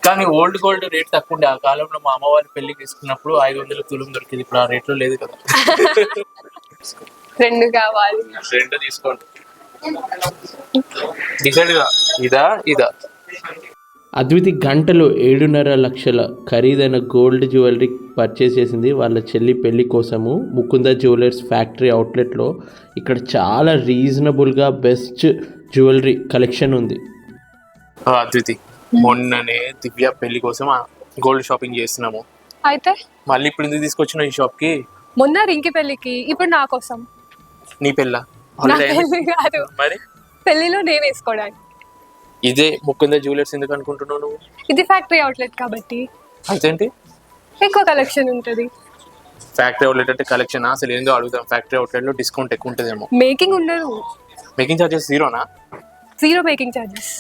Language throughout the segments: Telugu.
కానీ ఓల్డ్ గోల్డ్ రేట్ తక్కువ ఉండే. ఆ కాలంలో మా అమ్మ వాళ్ళు పెళ్లికి తీసుకున్నప్పుడు 500 తులం దొరికింది. ఇప్పుడు ఆ రేట్లో లేదు కదా. 2 కావాలి. 2 తీసుకోండి. డిసైడ్ గా ఇదా. అద్వితి గంటలో 7.5 లక్షల ఖరీదైన గోల్డ్ జ్యువెలరీ పర్చేస్ చేసింది వాళ్ళ చెల్లి పెళ్లి కోసము ముకుంద జ్యువెలర్స్ ఫ్యాక్టరీ అవుట్లెట్లో. ఇక్కడ చాలా రీజనబుల్గా బెస్ట్ జ్యువెలరీ కలెక్షన్ ఉంది. అద్వితి, మొన్ననే దివ్య పెళ్లి కోసం గోల్డ్ షాపింగ్ చేస్తున్నాము. అయితే మళ్ళీ ఇప్పుడు ఎందుకు తీసుకొచ్చిన ఈ షాప్ కి? మొన్న రింకి పెళ్లికి, ఇప్పుడు నా కోసం. నీ పెళ్ళా? నా పెళ్లి కాదు, మరి పెళ్లిలో నేను వేసుకోవడానికి. ఇదే ముకుంద జ్యువెలర్స్ ఎందుకు అనుకుంటున్నావు నువ్వు? ఇది ఫ్యాక్టరీ అవుట్లెట్ కాబట్టి అదేంటి ఎక్కువ కలెక్షన్ ఉంటుంది. ఫ్యాక్టరీ అవుట్లెట్ అంటే కలెక్షన్ అసలు ఏందో అడుగుదాం. ఫ్యాక్టరీ అవుట్లెట్ లో డిస్కౌంట్ ఎక్కువ ఉంటుందేమో. మేకింగ్ ఉండదు. మేకింగ్ చార్జెస్ జీరోనా? 0 మేకింగ్ చార్జెస్.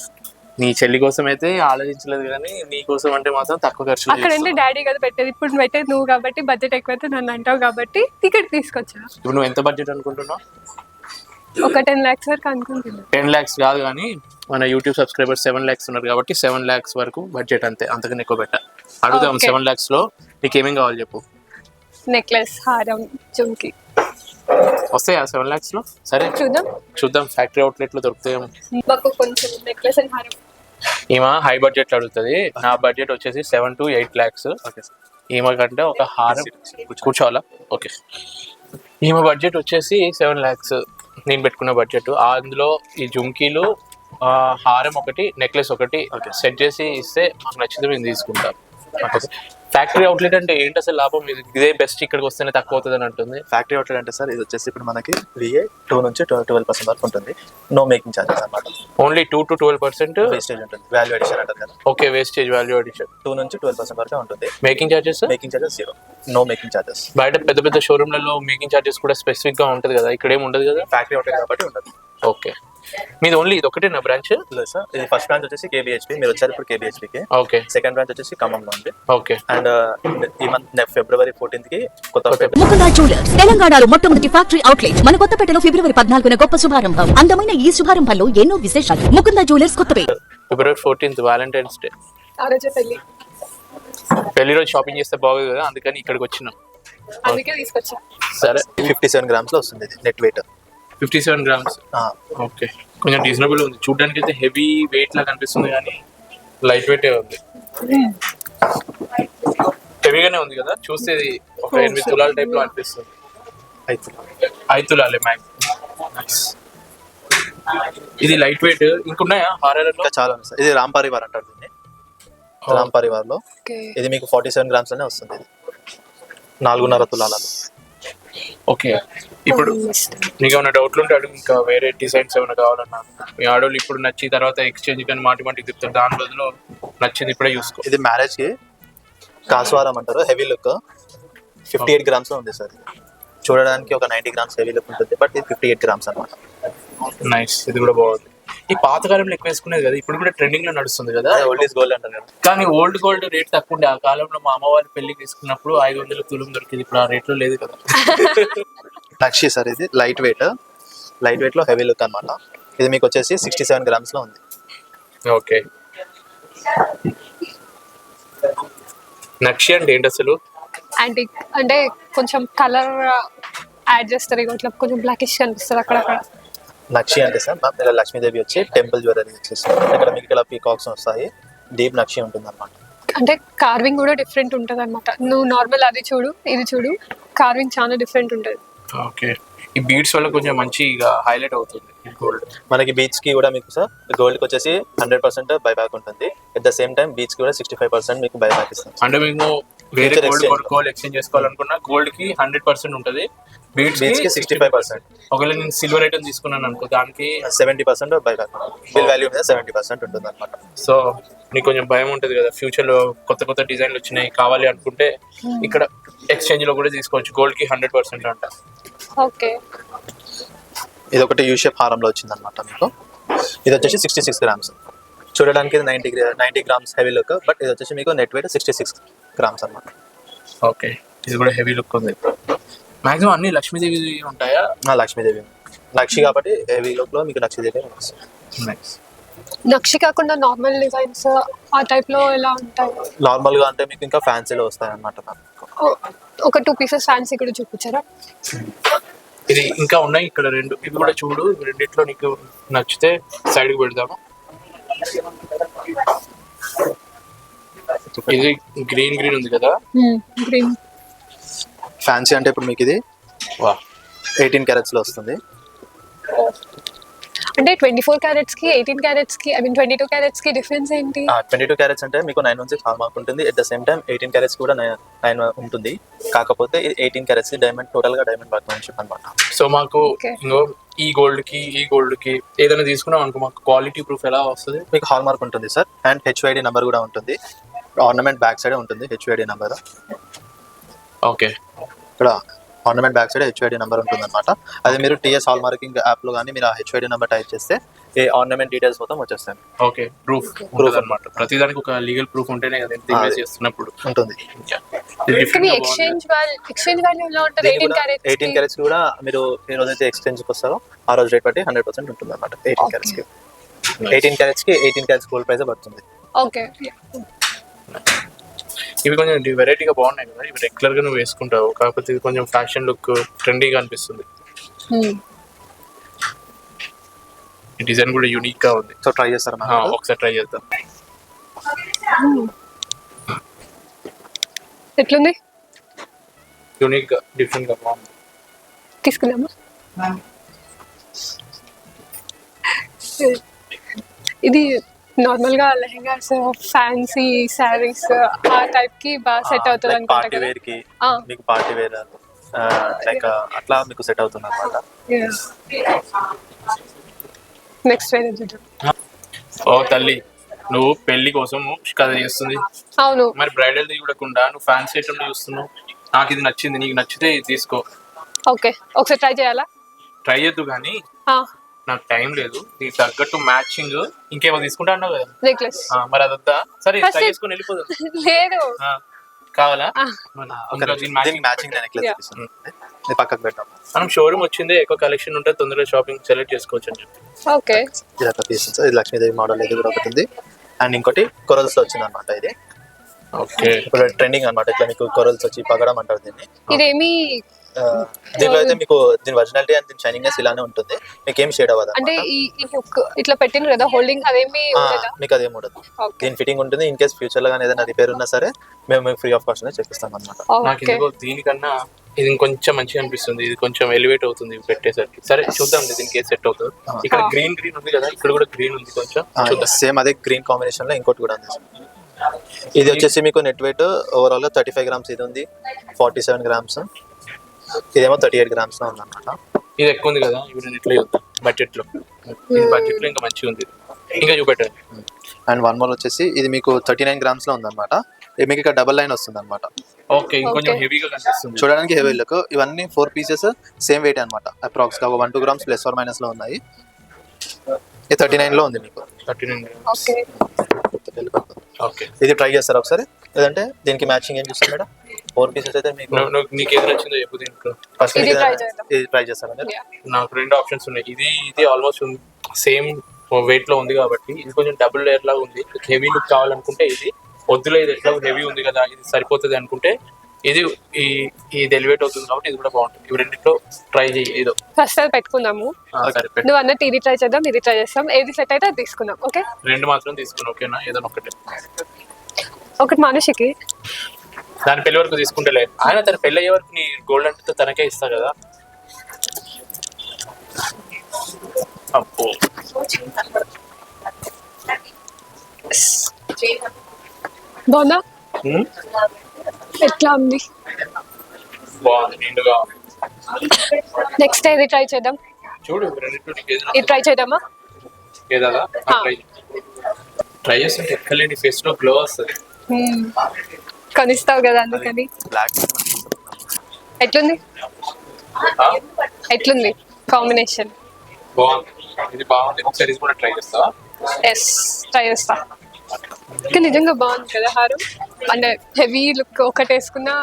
నీ చెల్లి కోసం అయితే ఆలోచించలేదు, కానీ నీ కోసం అంటే మాత్రం తక్కువ ఖర్చు. అక్కడ అంటే డాడీ కదా పెట్టేది, ఇప్పుడు పెట్టేది నువ్వు కాబట్టి బడ్జెట్ ఎక్కువైతే నన్ను అంటావు కాబట్టి టికెట్ తీసుకొచ్చా. ఇప్పుడు నువ్వు ఎంత బడ్జెట్ అనుకుంటున్నావు? ఒక 10 lakhs వరకు అనుకుంటున్నా. 10 lakhs కాదు, కానీ మన యూట్యూబ్ సబ్స్క్రైబర్స్ 7 lakhs ఉన్నారు కాబట్టి 7 lakhs వరకు బడ్జెట్ అంతే, అంతకన్నా ఎక్కువ పెట్ట. అడుగుదాం. 7 lakhs లో నీకు ఏమేం కావాలి చెప్పు. నెక్లెస్, హారం, జుంకి వస్తాయా 7 lakhs లో? సరే చూద్దాం ఫ్యాక్టరీ అవుట్లెట్ లో దొరుకుతాయేమో. మాకు కొంచెం నెక్లెస్ అండ్ హారం. ఈమె హై బడ్జెట్ అడుగుతుంది. నా బడ్జెట్ వచ్చేసి 7 to 8 lakhs. ఈమె కంటే ఒక హారం కూర్చోవాలా? ఓకే. ఈమె బడ్జెట్ వచ్చేసి 7 lakhs. నేను పెట్టుకున్న బడ్జెట్ అందులో ఈ జుంకీలు, హారం ఒకటి, నెక్లెస్ ఒకటి సెట్ చేసి ఇస్తే మాకు నచ్చితే మేము తీసుకుంటాం. ఫ్యాక్టరీ అవుట్లెట్ అంటే ఏంటి అసలు లాభం? ఇదే బెస్ట్, ఇక్కడికి వస్తేనే తక్కువ అవుతుంది అని అంటుంది. ఫ్యాక్టరీ అవుట్లెట్ అంటే సార్ ఇది వచ్చేసి ఇప్పుడు మనకి VA 2 నుంచి 12% వరకు ఉంటుంది. నో మేకింగ్ ఛార్జెస్ అన్నమాట. ఓన్లీ 2 to 12% వేస్టేజ్ ఉంటుంది. వాల్యూ అడిషన్ అంటారు కదా. ఓకే, వేస్టేజ్ వాల్యూ అడిషన్ 2 నుంచి 12% వరకు ఉంటుంది. Making charges 0. No making charges. బయట పెద్ద పెద్ద షోరూమ్లలో మేకింగ్ చార్జెస్ కూడా స్పెసిఫిక్ గా ఉంటుంది కదా, ఇక్కడ ఏమి ఉండదు కదా. ఫ్యాక్టరీ అవుట్లెట్ కాబట్టి ఉంటుంది. ఓకే. మీది ఓన్లీ ఇది ఒకటేనా బ్రాంచ్? లేదు సార్, ఇది ఫస్ట్ బ్రాంచ్ వచ్చేసి KBHP. మీరు వచ్చారు ఇప్పుడు KBHPకి. ఓకే. సెకండ్ బ్రాంచ్ వచ్చేసి ఖమ్మంలో ఉంది. ఓకే. అండ్ ఈ మంత్ February 14th కి కొత్త ముకుంద జ్యువెలర్స్ తెలంగాణలో మొట్టమొదటి ఫ్యాక్టరీ అవుట్లెట్ మన కొత్తపేటలో February 14న గొప్ప శుభారంభం. అందమైన ఈ శుభారంభంలో ఎన్నో విశేషాలు. Mukunda jewellers Kothapet. February 14th valentine's day. ఆ రోజే పెళ్లి రోజు షాపింగ్ చేస్తే బాగుంది కదా, అందుకని ఇక్కడికి వచ్చినాం. అందుకే తీసుకొచ్చా. సరే. 57 grams లో వస్తుంది నెట్ వెయిట్. 57 grams. ఓకే, కొంచెం రీజనబుల్ ఉంది. చూడడానికి అయితే హెవీ వెయిట్ లాగా కనిపిస్తుంది, కానీ లైట్ వెయిట్ ఉంది. హెవీగానే ఉంది కదా, చూస్తే ఒక 8 తులాల టైప్ లో అనిపిస్తుంది. 5 తులాలే మ్యాక్స్. ఇది లైట్ వెయిట్. ఇంకున్నాయా హారాలలో? చాలా ఉంది సార్. ఇది రామ్ పరివార్ అంటారు దీన్ని. రామ్ పరివార్ లో ఇది మీకు 47 grams లోనే వస్తుంది. 4.5 తులాలలో. ఓకే. ఇప్పుడు నీకు ఏమైనా డౌట్లు ఉంటే అడుగు. ఇంకా వేరే డిజైన్స్ ఏమైనా కావాలన్నా మీ ఆడోళ్ళు ఇప్పుడు నచ్చి తర్వాత ఎక్స్చేంజ్ కానీ మాటి తిప్పుతారు. దాని బదులు నచ్చింది ఇప్పుడే చూసుకో. ఇది మ్యారేజ్ కి కాస్వారం అంటారు. హెవీ లుక్ 58 grams లో ఉంది సార్. చూడడానికి ఒక 90 grams హెవీ లుక్ ఉంటుంది, బట్ ఇది 58 grams అన్నమాట. నైస్. ఇది కూడా బాగుంది. ఈ పాతకాలంలో ఎక్కువ వేసుకునేది కదా, ఇప్పుడు కూడా ట్రెండింగ్ లో నడుస్తుంది కదా. ఓల్డ్ ఈజ్ గోల్డ్ అంటారు కదా. కానీ ఓల్డ్ గోల్డ్ రేట్ తక్కువ ఉండే. ఆ కాలంలో మా అమ్మ వాళ్ళు పెళ్లికి తీసుకున్నప్పుడు 500 తులం దొరికింది. ఇప్పుడు ఆ రేట్లో లేదు కదా. నక్షి సార్, ఇది లైట్ వెయిట్ లో హెవీ లుక్ అన్నమాట. ఇది మీకు వచ్చేసి 67 grams లో ఉంది. ఓకే. నక్షి అంటే ఏంటి అసలు? యాంటిక్ అంటే కొంచెం కలర్ యాడ్ చేస్తారు, ఇట్లా కొంచెం బ్లాకిష్ కనిపిస్తుంది అక్కడక్కడ. నక్షి అంటే సార్ ఇక్కడ లక్ష్మీదేవి వచ్చి టెంపుల్ జ్యువెలరీ వచ్చేసి ఇక్కడ మీకు ఇలా పీకాక్స్ వస్తాయి. డీప్ నక్షి ఉంటుంది అనమాట. అంటే కార్వింగ్ కూడా డిఫరెంట్ ఉంటుంది అనమాట. నువ్వు నార్మల్ అది చూడు, ఇది చూడు, కార్వింగ్ చాలా డిఫరెంట్ ఉంటుంది. ఓకే. ఈ బీడ్స్ వల్ల కొంచెం మంచిగా హైలైట్ అవుతుంది గోల్డ్. మనకి బీచ్ కి కూడా మీకు సార్ గోల్డ్ కి వచ్చేసి 100% బైబ్యాక్ ఉంటుంది. At the same time beach కి కూడా 65% మీకు బైబ్యాక్ ఇస్తుంది. అంటే మేము వేరే గోల్డ్ కొనుక్కోవాలి, ఎక్స్చేంజ్ చేసుకోవాలనుకున్నా గోల్డ్ కి 100% ఉంటుంది, బీడ్స్ కి 65%. ఒకవేళ నేను సిల్వర్ ఐటమ్ తీసుకున్నాను అనుకో, దానికి 70% బైబ్యాక్. బిల్ వాల్యూ మీద 70% ఉంటుంది అనమాట. సో నీకు కొంచెం భయం ఉంటుంది కదా, ఫ్యూచర్ లో కొత్త డిజైన్లు వచ్చినాయి కావాలి అనుకుంటే ఇక్కడ ఎక్స్చేంజ్ లో కూడా తీసుకోవచ్చు. గోల్డ్ కి 100% అంట. ఓకే. ఇది ఒకటి యూ షేప్ హారంలో వచ్చింది అనమాట మీకు. ఇది వచ్చేసి 66 grams. చూడడానికి ఇది 90 grams హెవీ లుక్, బట్ ఇది వచ్చేసి మీకు నెట్ వెయిట్ 66 grams అనమాట. ఓకే. ఇది కూడా హెవీ లుక్ ఉంది. మాక్సిమం అన్ని లక్ష్మీదేవి ఉంటాయా? లక్ష్మీదేవి నక్షి కాబట్టి హెవీ లుక్ లో మీకు లక్ష్మీదేవి వస్తుంది. నైస్. నక్షి కాకుండా నార్మల్ డిజైన్స్ ఆ టైప్ లో ఎలా ఉంటాయి? నార్మల్ గా అంటే మీకు ఇంకా ఫ్యాన్సీలో వస్తాయి అనమాట. ఒక 2 పీసెస్ ఫ్యాన్సీ కూడా చూపించారా? ఇది ఇంకా ఉన్నాయి ఇక్కడ 2. ఇవి కూడా చూడు, రెండిట్లో నీకు నచ్చితే సైడ్ కి పెడదాము. ఇది గ్రీన్ ఉంది కదా, గ్రీన్ ఫ్యాన్సీ అంటే ఇప్పుడు మీకు ఇది వా 18 క్యారెట్స్ లో వస్తుంది. అంటే 24 క్యారెట్స్ కి 18 క్యారెట్స్ కి 22 క్యారెట్స్ కి డిఫరెన్స్ ఏంటి? 22 క్యారెట్స్ అంటే మీకు 916 హాల్ మార్క్ ఉంటుంది. At the same time 18 carats కూడా 9 ఉంటుంది. కాకపోతే 18 క్యారెట్స్ డైమండ్, టోటల్ గా డైమండ్ వర్క్మెన్షిప్ అన్నమాట. సో మాకు Okay. ఇంకో ఈ గోల్డ్ కి ఏదైనా తీసుకున్నాం అనుకో, మాకు క్వాలిటీ ప్రూఫ్ ఎలా వస్తుంది? మీకు హాల్ మార్క్ ఉంటుంది సార్, అండ్ హెచ్ఐడి నెంబర్ కూడా ఉంటుంది. ఆర్నమెంట్ బ్యాక్ సైడ్ ఉంటుంది హెచ్ఐడి నెంబర్. ఓకే, ఇక్కడ ornament back side HID number ఉంటుంది అనమాట. అది మీరు టీఎస్ హాల్ మార్కింగ్ యాప్ లో కానీ మీరు ఆ హెచ్ఐడి నెంబర్ టైప్ చేస్తే ఏ ఆర్నమెంట్ డీటెయిల్స్ మొత్తం వచ్చేస్తాయి. ఓకే, ప్రూఫ్ అన్నమాట. ప్రతిదానికి ఒక లీగల్ ప్రూఫ్ ఉంటేనే కదా ఎంత ఇన్వెస్ట్ చేస్తున్నప్పుడు ఉంటుంది. కానీ ఎక్స్చేంజ్ వాల్యూ ఎలా ఉంటుంది? 18 క్యారెట్స్ కూడా మీరు ఏ రోజైతే ఎక్స్చేంజ్ కి వస్తారో ఆ రోజు రేట్ బట్టి 100% ఉంటుంది అనమాట. 18 క్యారెట్స్ కి 18 క్యారెట్స్ గోల్డ్ ప్రైస్ పడుతుంది. ఓకే. ఇవి కొంచెం వెరైటీగా బాగున్నాయి కదా, ఇవి రెగ్యులర్ గా నువ్వు వేసుకుంటావు, కాకపోతే ఇది కొంచెం ఫ్యాషన్ లుక్ ట్రెండీగా అనిపిస్తుంది. ఈ డిజైన్ కూడా యూనిక్ గా ఉంది. సో ట్రై చేస్తారా? ఒకసారి ట్రై చేద్దాం. ఎట్లుంది? యూనిక్ గా, డిఫరెంట్ గా బాగుంది. తీసుకుందామా? ఇది నార్మల్ గా లెహంగాస్, ఫ్యాన్సీ సారీస్ ఆ టైప్ కి బాగా సెట్ అవుతుంది అనుకుంటా పార్టీ కదా. వేర్ కి, మీకు పార్టీ వేర్ లైక్ అట్లా మీకు సెట్ అవుతుంది అనమాట. నెక్స్ట్ వేరే చూద్దాం. ఓ తల్లి, నువ్వు పెళ్లి కోసం కథ చేస్తుంది, అవును. మరి బ్రైడల్ చూడకుండా నువ్వు ఫ్యాన్సీ ఐటమ్ చూస్తున్నావు. నాకు ఇది నచ్చింది, నీకు నచ్చితే ఇది తీసుకో. ఓకే, ఒకసారి ట్రై చేయాలా? ట్రై చేద్దు కానీ నాకు టైం లేదు. నీకు తగ్గట్టు మ్యాచింగ్ ఇంకేమో తీసుకుంటా అన్నావు కదా, నెక్లెస్. మరి అదొద్దా? సరే ట్రై చేసుకొని వెళ్ళిపోదాం. లేదు, కావాలా? దీనికి మ్యాచింగ్ నెక్లెస్ తీసుకుంటాం, ఇది పక్కకు పెడతాం. మనం షోరూమ్ వచ్చిందే, ఎక్కువ కలెక్షన్ ఉంటే తొందరగా షాపింగ్ సెలెక్ట్ చేసుకోవచ్చు అని చెప్పి. ఓకే. ఇది అట్లా తీసింది. ఇది లక్ష్మీదేవి మోడల్, ఇది కూడా ఒకటి ఉంది. అండ్ ఇంకోటి కొరల్స్ లో వచ్చింది అనమాట. ఇది ఓకే, ఇప్పుడు ట్రెండింగ్ అనమాట. ఇట్లా మీకు కొరల్స్ వచ్చి పగడం అంటారు దీన్ని. ఇదేమి దీనిలో అయితే మీకు దీని ఒరిజినాలిటీ అండ్ దీని షైనింగ్నెస్ ఇలానే ఉంటుంది, మీకు ఏం షేడ్ అవ్వదు. అంటే ఈ హుక్ ఇట్లా పెట్టిన కదా హోల్డింగ్, అదేమి ఉండదా? మీకు అదేం ఉండదు. దీని ఫిట్టింగ్ ఉంటుంది. ఇన్ కేస్ ఫ్యూచర్ లో కానీ ఏదైనా రిపేర్ ఉన్నా సరే మేము ఫ్రీ ఆఫ్ కాస్ట్ చేపిస్తాం అనమాట. నాకు ఎందుకో దీనికన్నా ఇది ఇంకొంచెం మంచిగా అనిపిస్తుంది. ఇది కొంచెం ఎలివేట్ అవుతుంది పెట్టేసరికి. సరే చూద్దాం దీనికి ఏ సెట్ అవుతుంది. ఇక్కడ గ్రీన్ ఉంది కదా, ఇక్కడ కూడా గ్రీన్ ఉంది కొంచెం. సేమ్ అదే గ్రీన్ కాంబినేషన్ లో ఇంకోటి కూడా ఉంది. ఇది వచ్చేసి మీకు నెట్ వెయిట్ ఓవరాల్ గా 35 గ్రామ్స్ ఇది ఉంది, 47 గ్రామ్స్, ఇదేమో 38 గ్రామ్స్ లో ఉంది అనమాట. ఇది ఎక్కువ ఉంది కదా, ఇవి ఇట్లా చూద్దాం బడ్జెట్ లో. బడ్జెట్ లో ఇంకా మంచిగా ఉంది, ఇంకా చూపెట్టాలి. అండ్ వన్ మోర్ వచ్చేసి ఇది మీకు 39 గ్రామ్స్ లో ఉంది అనమాట. మీకు ఇక్కడ డబల్ లైన్ వస్తుంది అనమాట. ఓకే, ఇంకొంచెం హెవీగా కనిపిస్తుంది చూడడానికి. Heavy look. ఇవన్నీ 4 పీసెస్ సేమ్ వెయిట్ అనమాట. అప్రాక్స్ గా 1-2 గ్రామ్స్ ప్లస్ ఆర్ మైనస్ లో ఉన్నాయి. ఇది 39 లో ఉంది మీకు. 39. ఓకే. ఓకే, ఇది ట్రై చేస్తారా ఒకసారి? లేదంటే దీనికి మ్యాచింగ్ ఏం చూస్తారు మేడం? 4 పీసెస్ అయితే మీకు నీకు ఏది నచ్చిందో చెప్పు. దీంట్లో ఫస్ట్ ఇది try చేద్దాం. ఇది ట్రై చేస్తారా మీరు? నాకు 2 ఆప్షన్స్ ఉన్నాయి. ఇది ఆల్మోస్ట్ సేమ్ వెయిట్ లో ఉంది కాబట్టి ఇది కొంచెం డబుల్ లేయర్ లాగా ఉంది. హెవీ లుక్ కావాలనుకుంటే ఇది, వద్దులే ఇది ఎట్లా హెవీ ఉంది కదా ఇది సరిపోతుంది అనుకుంటే ఇది ఎలివేట్ అవుతుంది కాబట్టి ఇది కూడా బాగుంటుంది. ఇవి రెండిట్లో ట్రై చేయి ఏదో. ఫస్ట్ అది పెట్టుకుందాము. సరే పెట్టు. నువ్వు అన్నట్టు ఇది ట్రై చేద్దాం, ఇది ట్రై చేస్తాం. ఏది సెట్ అయితే అది తీసుకుందాం. ఓకే, 2 మాత్రం తీసుకున్నా. ఓకేనా? ఏదైనా ఒకటి మనిషికి. దాని పెళ్లి వరకు తీసుకుంటలే, ఆయన తన పెళ్లి అయ్యే వరకు నీ గోల్డ్ అంటే తనకే ఇస్తా కదా. అబ్బో, బాగుందా? ఎట్లా ఉంది? బాగుంది, నిండుగా. నెక్స్ట్ ఏది ట్రై చేద్దాం? చూడు రెండిట్లో నీకు ఏది ఇది ట్రై చేద్దామా? ఏదా ట్రై చేస్తుంటే ఎక్కలేని ఫేస్ లో గ్లో వస్తుంది. కనిస్తావు కదా అందుకని. బ్లాక్ ఎట్లుంది? ఎట్లుంది కాంబినేషన్? బాగుంది, ఇది బాగుంది. ఒకసారి ఇది కూడా ట్రై చేస్తావా? ఎస్, ట్రై చేస్తా. ఇంకా నిజంగా బాగుంది కదా హారం. అంటే హెవీ లుక్ ఒకటి వేసుకున్నా.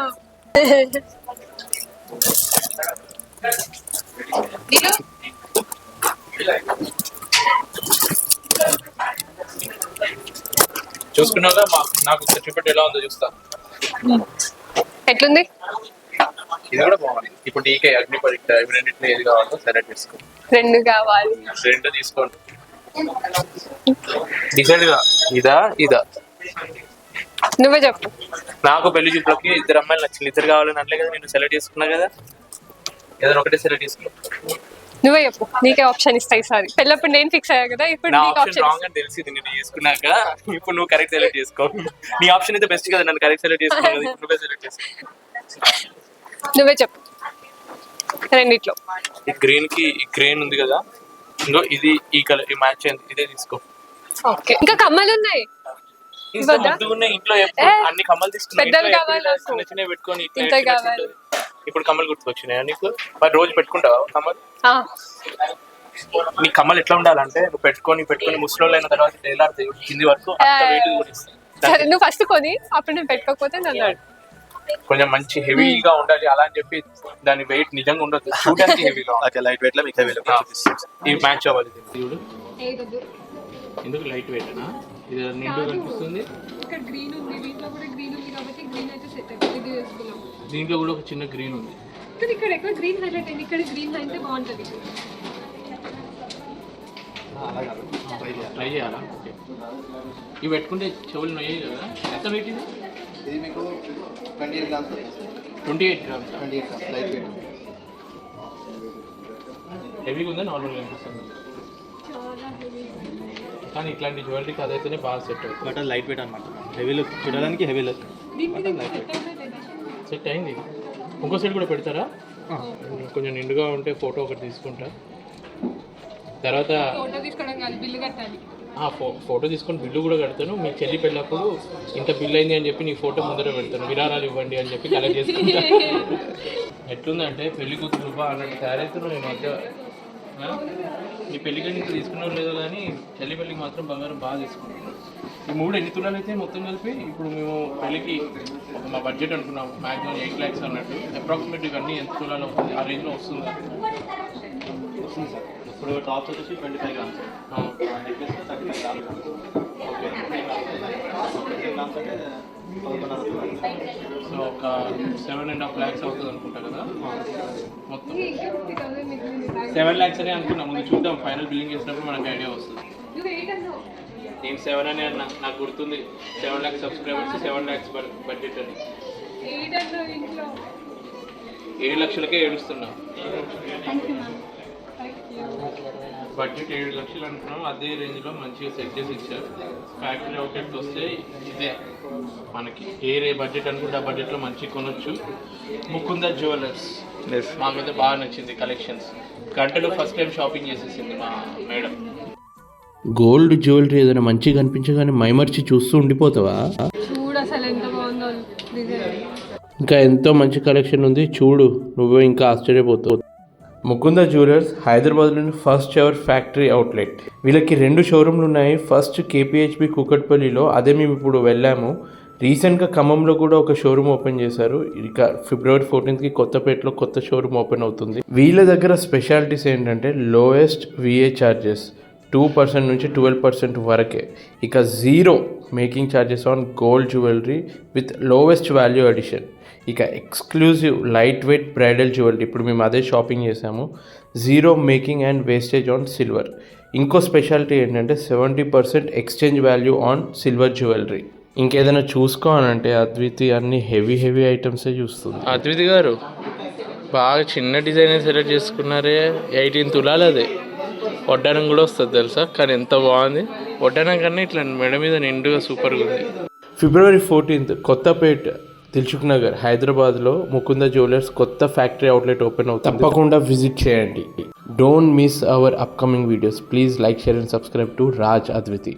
చూసుకున్నాగా నాకు చూపెట్టి ఎలా ఉందో చూస్తా. ఎట్లుంది? ఇది కూడా బాగుంది. ఇప్పుడు నీకే అగ్ని పరీక్ష ఇవి రెండింటిలో ఏది కావాలో సెలెక్ట్ చేసుకో. 2 కావాలి. 2 తీసుకోండి. డిసైడ్ గా ఇదా నువ్వే చెప్పు. నాకు పెళ్లి చూపులకి 2 అమ్మాయిలు నచ్చింది. 2 కావాలని అనలే కదా, నేను సెలెక్ట్ చేసుకున్నా కదా, ఏదైనా ఒకటే సెలెక్ట్ చేసుకో. నువ్వే చెప్పు, నీకే ఆప్షన్ ఇస్తా ఈసారి. పెళ్ళప్పుడు నేను ఫిక్స్ అయ్యా కదా, ఇప్పుడు నా నీకు ఆప్షన్ రాంగ్ అని తెలిసింది నేను చేసుకున్నాక. ఇప్పుడు నువ్వు కరెక్ట్ సెలెక్ట్ చేసుకో. నీ ఆప్షన్ అయితే బెస్ట్ కదా, నన్ను కరెక్ట్ సెలెక్ట్ చేసుకున్నావు కదా, నువ్వే సెలెక్ట్ చేసుకో. నువ్వే చెప్పు రెండిట్లో. ఈ గ్రీన్ కి ఈ గ్రీన్ ఉంది కదా, ఇంకో ఇది ఈ కలర్ ఈ మ్యాచ్ అయింది, ఇదే తీసుకో. ఓకే, ఇంకా కమ్మలు ఉన్నాయి. ఇంకా ముద్దుగా ఉన్నాయి ఇంట్లో. అన్ని కమ్మలు పెద్దవి కావాలి నాకు. చిన్న చిన్నవి పెట్టుకొని ఇంత కావాలి. ఇప్పుడు కమ్మలు గుర్తుకొచ్చినాయా నీకు? మరి రోజు పెట్టుకుంటావా కమ్మలు? నీ కమ్మలు ఎట్లా ఉండాలంటే నువ్వు పెట్టుకొని ముసలోళ్ళు అయిన తర్వాత తేలాడుతాయి కింది వరకు. సరే, నువ్వు ఫస్ట్ కొని అప్పుడు నేను పెట్టుకోకపోతే నన్ను కొంచెం మంచి హెవీగా ఉండాలి అలా అని చెప్పి దాని వెయిట్ నిజంగా ఉండదు, చూడడానికి హెవీగా. లైట్ వెయిట్ లో మీకు హెవీ ఇవి మ్యాచ్ అవ్వాలి. చూడు ఎందుకు లైట్ వెయిట్ అనా, ఇది నిండు కనిపిస్తుంది. ఇక్కడ గ్రీన్ ఉంది, దీంట్లో కూడా గ్రీన్ ఉంది కాబట్టి గ్రీన్ అయితే సెట్ అవుతుంది. వేసుకున్నాం. దీంట్లో కూడా ఒక చిన్న గ్రీన్ ఉంది. కానీ ఇక్కడ ఎక్కువ గ్రీన్ హైలైట్ అయింది. ఇక్కడ గ్రీన్ అయితే బాగుంటుంది. ట్రై చేయాలా? ఓకే, ఇవి పెట్టుకుంటే చెవులు నొయ్యాయి కదా. ఎంత వెయిట్ ఇది? ఇది మీకు 28 grams. 28 grams. 28 grams light weight. హెవీగా ఉందా నార్మల్గా అనిపిస్తుంది? కానీ ఇట్లాంటి జ్యువెలరీకి అదైతేనే బాగా సెట్ అవుతుంది. బట్ లైట్ వెయిట్ అనమాట, హెవీ లుక్ చూడడానికి హెవీ లుక్. సెట్ అయింది. ఇంకో సైడ్ కూడా పెడతారా? కొంచెం నిండుగా ఉంటే ఫోటో ఒకటి తీసుకుంటా. తర్వాత ఫోటో తీసుకోవడం కాదు, బిల్లు కట్టాలి. ఫోటో తీసుకొని బిల్లు కూడా కడతాను. మీ చెల్లి పెళ్ళప్పుడు ఇంత బిల్లు అయింది అని చెప్పి నీ ఫోటో ముందర పెడతాను, విరాళాలు ఇవ్వండి అని చెప్పి కలెక్ట్ చేసుకుంటా. ఎట్లుందంటే పెళ్లి కూతురు రూపా అన్నట్టు తయారైతున్నావు ఈ మధ్య. నీ పెళ్లికి నీకు తీసుకున్నావు లేదో కానీ చెల్లి పెళ్ళికి మాత్రం బంగారం బాగా తీసుకుంటున్నాం. ఈ 3 ఎన్ని తులాలు అయితే మొత్తం కలిపి ఇప్పుడు మేము పెళ్ళికి మా బడ్జెట్ అనుకున్నాము మ్యాక్సిమం 8 lakhs అన్నట్టు. అప్రాక్సిమేట్లీ ఇవన్నీ ఎంత తులాలు అవుతుంది, ఆ రేంజ్లో వస్తుందా? వస్తుంది సార్. ఇప్పుడు టాప్స్ వచ్చేసి 25 grams. Necklace 35 grams. Okay, 25 grams అంటే 11.5. సో ఒక 7.5 lakhs అవుతుంది అనుకుంటా కదా మొత్తం. 7 lakhs అనే అనుకున్నా, ముందు చూద్దాం ఫైనల్ బిల్లింగ్ చేసినప్పుడు మనకు ఐడియా వస్తుంది. నేను 7 అని అన్నా, నాకు గుర్తుంది 7 lakhs సబ్స్క్రైబర్స్ 7 lakhs బడ్జెట్ అని. 7 లక్షలకే ఏడుస్తున్నా. బడ్జెట్ 7 లక్షలు అనుకున్నాం, అదే రేంజ్లో మంచిగా సెట్ చేసి ఇచ్చారు. ఫ్యాక్టరీ అవుట్లెట్ వస్తే ఇదే మనకి ఏ బడ్జెట్ అనుకుంటే ఆ బడ్జెట్లో మంచిగా కొనొచ్చు. ముకుంద జ్యువెలర్స్ మాకైతే బాగా నచ్చింది కలెక్షన్స్. గంటలో ఫస్ట్ టైం షాపింగ్ చేసేసింది మా మేడం. గోల్డ్ జ్యువెలరీ ఏదైనా మంచిగా కనిపించగానే మైమర్చి చూస్తూ ఉండిపోతావా? చూడు అసలు ఎంత బాగుందో డిజైన్. ఇంకా ఎంతో మంచి కలెక్షన్ ఉంది, చూడు నువ్వే ఇంకా ఆశ్చర్యపోతావు. ముకుంద జ్యువెలర్స్ హైదరాబాద్లోని ఫస్ట్ ఎవర్ ఫ్యాక్టరీ అవుట్లెట్. వీళ్ళకి 2 షోరూమ్లు ఉన్నాయి. ఫస్ట్ KPHB కూకట్పల్లిలో, అదే మేము ఇప్పుడు వెళ్ళాము. రీసెంట్గా ఖమ్మంలో కూడా ఒక షోరూమ్ ఓపెన్ చేశారు. ఇక February 14th కొత్తపేటలో కొత్త షోరూమ్ ఓపెన్ అవుతుంది. వీళ్ళ దగ్గర స్పెషాలిటీస్ ఏంటంటే లోయెస్ట్ VA ఛార్జెస్ 2% నుంచి 12% వరకే. ఇక 0 making charges on gold jewellery with lowest value addition. ఇక exclusive light weight bridal jewellery, ఇప్పుడు మేము అదే షాపింగ్ చేసాము. 0 making and wastage on silver. ఇంకో స్పెషాలిటీ ఏంటంటే 70% exchange value on silver jewellery. ఇంకేదైనా చూసుకోవాలంటే అద్వితి అన్ని హెవీ ఐటమ్సే చూస్తుంది. అద్వితి గారు బాగా చిన్న డిజైన్ సెలెక్ట్ చేసుకున్నారే. 18 తులాలు అదే. వడ్డానం కూడా వస్తుంది తెలుసా, కానీ ఎంత బాగుంది. వడ్డానం కన్నా ఇట్లా మెడ మీద నిండుగా సూపర్గా ఉంది. February 14th కొత్తపేట దిల్సుఖ్ నగర్ హైదరాబాద్లో ముకుంద జ్యువెలర్స్ కొత్త ఫ్యాక్టరీ అవుట్లెట్ ఓపెన్ అవుతుంది. తప్పకుండా విజిట్ చేయండి. Don't miss our upcoming videos. Please like, share and subscribe to Raj Adviti.